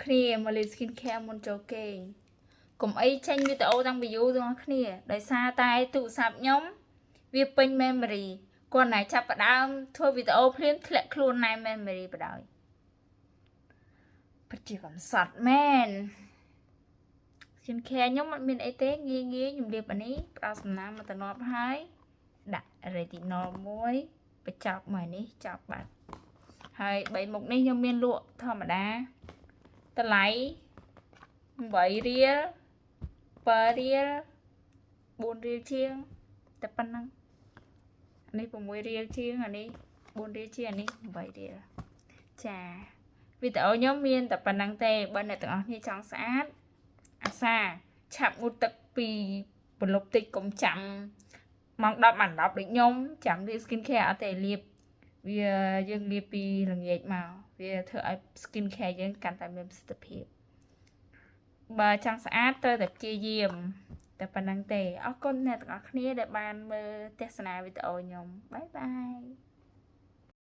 គ្នាមកលេង skin care មុនចូលគេងកុំអីចេញវីដេអូតាំងពីយូរទាំងអស់គ្នាដោយសារតែទូរស័ព្ទខ្ញុំវាពេញ memory គាត់ណែចាប់ផ្ដើមធ្វើវីដេអូភ្លាមធ្លាក់ខ្លួនណែ memory បដ ாய் ពិតជាកំសត់មែន skin care ខ្ញុំអត់មានអីទេងាយខ្ញុំលាបអានេះផ្ដោតសំណាងមកតំណប់ហើយដាក់ retinol មួយបញ្ចប់មកនេះចប់បាត់ហើយ3មុខនេះខ្ញុំមានលក់ធម្មតាតម្លៃ8រៀល7រៀល4រៀលជាងតែប៉ុណ្ណឹងអានេះ6រៀលជាងអានេះ4រៀលជាងអានេះ8រៀលចាវីដេអូខ្ញុំមានតែប៉ុណ្ណឹងទេបើអ្នកទាំងអស់គ្នាចង់ស្អាតអាសាឆាប់ងូតទឹកពីប្រឡប់តិចកុំចាំម៉ោង10ម៉ោង10ដូចខ្ញុំចាំលាប skin care អត់ទេលាបវាយើងលាបពីល្ងាចមកវាធ្វើឲ្យ skin care យើងកាន់តែមានប្រសិទ្ធភាពបើចង់ស្អាតត្រូវតែព្យាយាមតែប៉ុណ្្នឹងទេអរគុណអ្នកទាំងអស់គ្នាដែលបានមើលទស្សនាវីដេអូខ្ញុំបាយបាយ